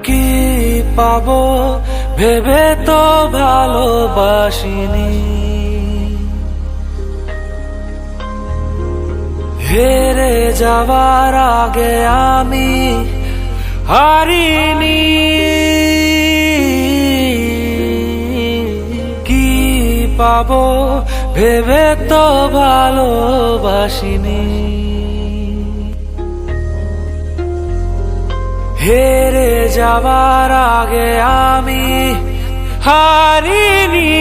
কি পাবো ভেবে তো ভালোবাসিনি, হেরে যাওয়ার আগে আমি হারিনি। কি পাবো ভেবে তো ভালোবাসিনি, হেরে যাওয়ার আগে আমি হারিনি।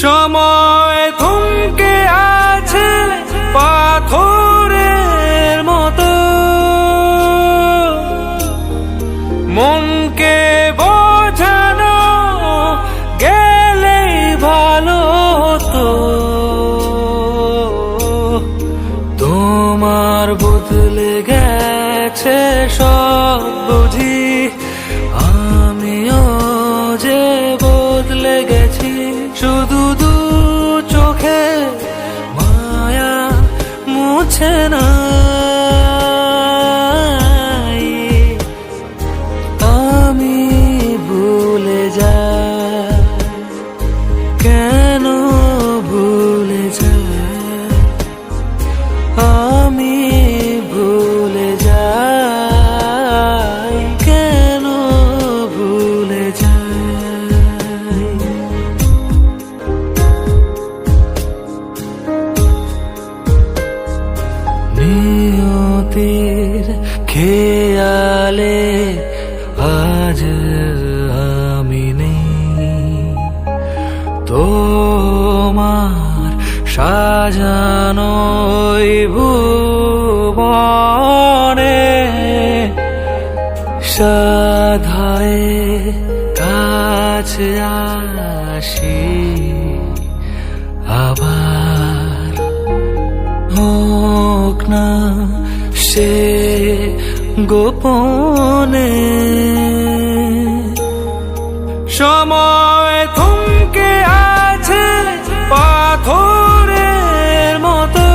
সময় থমকে আছে পাথরের মতো, মনকে বোঝানো গেলেই ভালো হতো। তোমার বদলে গেছে সব বুঝি, আমিও যে বদলে গেছি। শুধু দু চোখে মায়া মুছে না, আমি ভুলে যাই। কেন ভুলে যাই, আমি ভুলে যাই। কেন ভুলে যাই। নিয়তির খেয়ালে আজ আমি নেই, তোমার সাজানো ভুবনে সাধায় কাছে আসি আবার। হোক না সে গোপনে, সময় থমকে আছে পাথরের মতো,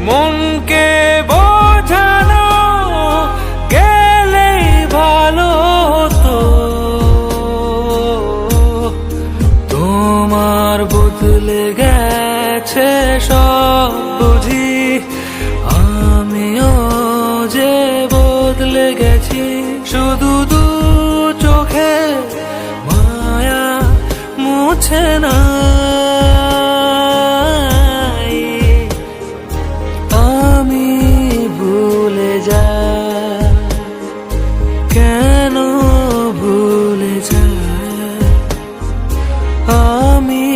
মনকে বোঝানো গেলেই ভালো হতো। তোমার বদলে গেছে সব বুঝি, আমিও যে বদলে গেছি। শুধু দু চোখে মায়া মুছে না, আমি ভুলে যাই। কেন ভুলে যাই, আমি